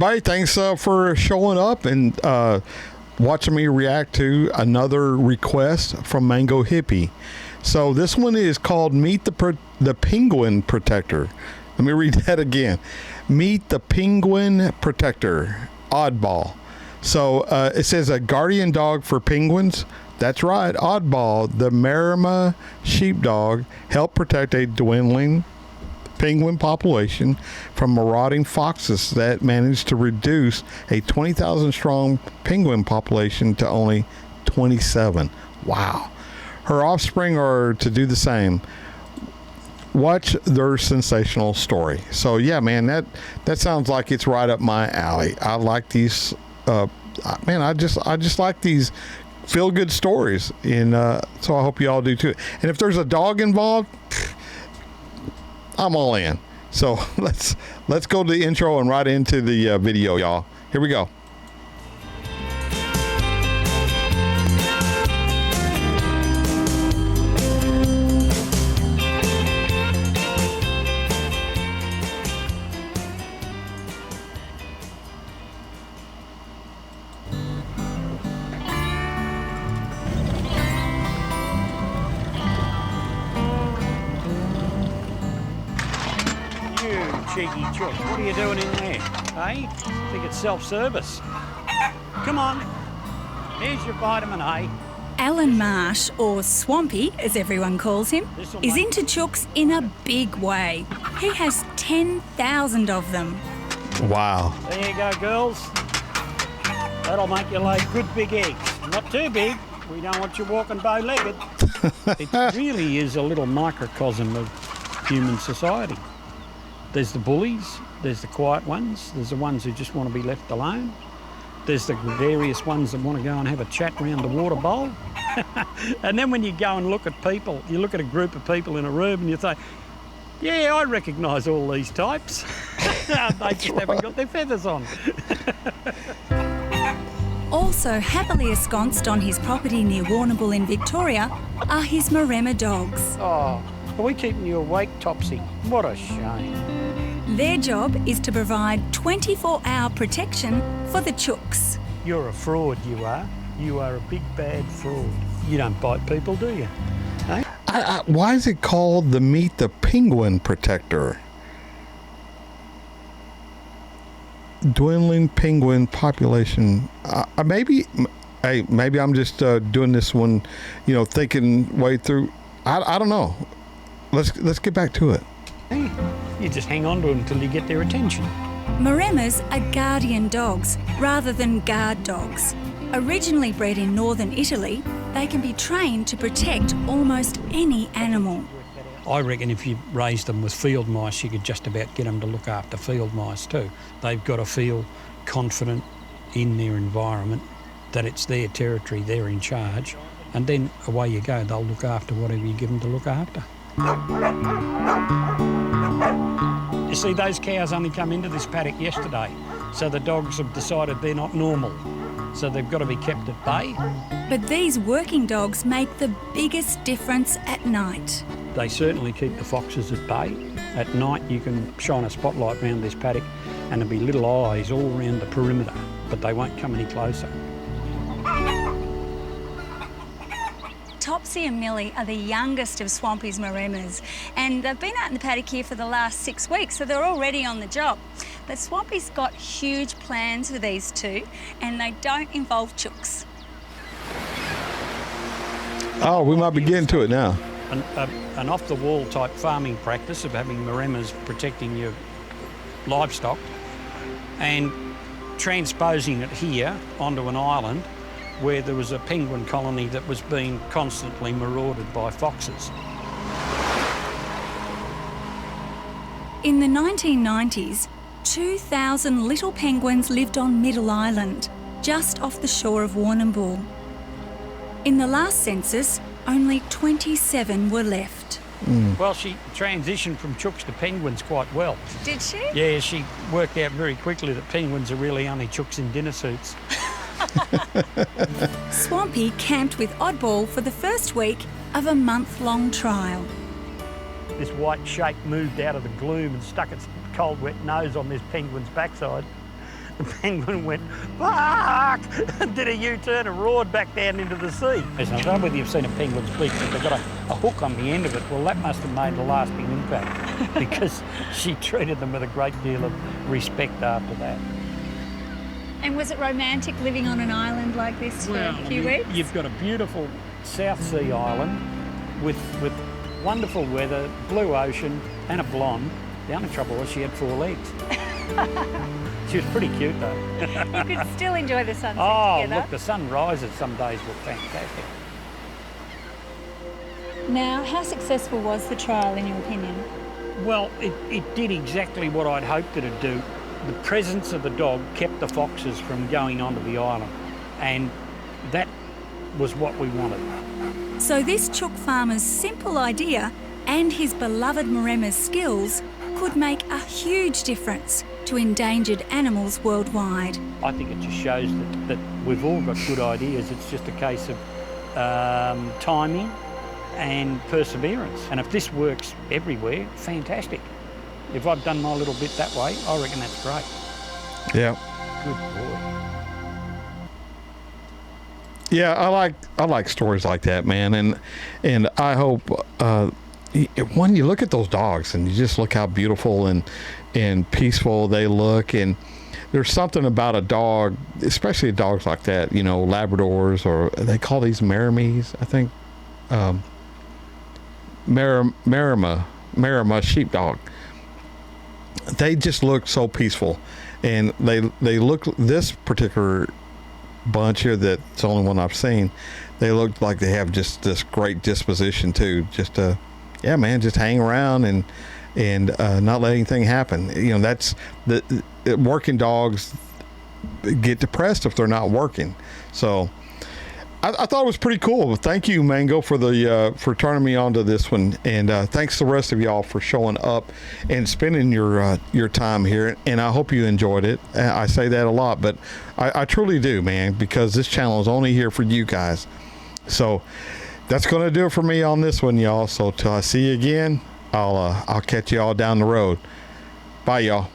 Right, thanks for showing up and watching me react to another request from Mango Hippie. So this one is called Meet the Penguin Protector. Let me read that again. Meet the Penguin Protector, Oddball. So it says a guardian dog for penguins. That's right, Oddball, the Maremma sheepdog, helped protect a dwindling penguin population from marauding foxes that managed to reduce a 20,000 strong penguin population to only 27. Wow. Her offspring are to do the same. Watch their sensational story. So yeah, man, that sounds like it's right up my alley. I like these man, I just like these feel good stories, and so I hope you all do too. And if there's a dog involved, I'm all in. So let's go to the intro and right into the video, y'all. Here we go. Cheeky chook, what are you doing in there? Hey? I think it's self-service. Come on. Here's your vitamin A. Alan Marsh, or Swampy as everyone calls him, is into chooks in a big way. He has 10,000 of them. Wow. There you go, girls. That'll make you lay good big eggs. Not too big. We don't want you walking bow-legged. It really is a little microcosm of human society. There's the bullies, there's the quiet ones, there's the ones who just want to be left alone. There's the gregarious ones that want to go and have a chat round the water bowl. And then when you go and look at people, you look at a group of people in a room and you say, yeah, I recognise all these types. They just haven't got their feathers on. Also happily ensconced on his property near Warrnambool in Victoria are his Maremma dogs. Oh, are we keeping you awake, Topsy? What a shame. Their job is to provide 24-hour protection for the chooks. You're a fraud, you are. You are a big, bad fraud. You don't bite people, do you? Hey? Why is it called the Meet the Penguin Protector? Dwindling penguin population. Maybe I'm just doing this one, thinking way through. I don't know. Let's get back to it. Hey, you just hang on to them until you get their attention. Maremmas are guardian dogs rather than guard dogs. Originally bred in northern Italy, they can be trained to protect almost any animal. I reckon if you raised them with field mice, you could just about get them to look after field mice too. They've got to feel confident in their environment, that it's their territory, they're in charge, and then away you go. They'll look after whatever you give them to look after. You see, those cows only come into this paddock yesterday, so the dogs have decided they're not normal, so they've got to be kept at bay. But these working dogs make the biggest difference at night. They certainly keep the foxes at bay. At night you can shine a spotlight around this paddock and there'll be little eyes all around the perimeter, but they won't come any closer. Topsy and Millie are the youngest of Swampy's Maremmas, and they've been out in the paddock here for the last 6 weeks, so they're already on the job. But Swampy's got huge plans for these two, and they don't involve chooks. Oh, we might be getting to it now. An off-the-wall type farming practice of having Maremmas protecting your livestock and transposing it here onto an island where there was a penguin colony that was being constantly marauded by foxes. In the 1990s, 2,000 little penguins lived on Middle Island, just off the shore of Warrnambool. In the last census, only 27 were left. Well, she transitioned from chooks to penguins quite well. Did she? Yeah, she worked out very quickly that penguins are really only chooks in dinner suits. Swampy camped with Oddball for the first week of a month-long trial. This white shape moved out of the gloom and stuck its cold, wet nose on this penguin's backside. The penguin went, fuck, and did a U-turn and roared back down into the sea. I don't know whether you've seen a penguin's beak, but they've got a hook on the end of it. Well, that must have made a lasting impact because she treated them with a great deal of respect after that. And was it romantic living on an island like this for a few weeks? You've got a beautiful South Sea island with wonderful weather, blue ocean, and a blonde. The only trouble was she had 4 legs. She was pretty cute though. You could still enjoy the sunset Oh, together. look, the sunrises some days look fantastic. Now, how successful was the trial in your opinion? Well, it did exactly what I'd hoped it'd do. The presence of the dog kept the foxes from going onto the island, and that was what we wanted. So this chook farmer's simple idea and his beloved Maremma's skills could make a huge difference to endangered animals worldwide. I think it just shows that we've all got good ideas. It's just a case of timing and perseverance. And if this works everywhere, fantastic. If I've done my little bit that way, I reckon that's great. Yeah. Good boy. Yeah, I like stories like that, man, and I hope when you look at those dogs and you just look how beautiful and peaceful they look, and there's something about a dog, especially dogs like that, you know, Labradors, or they call these Maramays, I think, Marama sheepdog. They just look so peaceful, and they look, this particular bunch here, that's the only one I've seen, they look like they have just this great disposition too, just yeah, man, just hang around and not let anything happen. You know, that's the working dogs get depressed if they're not working. So I thought it was pretty cool. Thank you, Mango, for for turning me on to this one, and thanks to the rest of y'all for showing up and spending your time here. And I hope you enjoyed it. I say that a lot, but I truly do, man, because this channel is only here for you guys. So that's going to do it for me on this one, y'all. So till I see you again, I'll catch y'all down the road. Bye, y'all.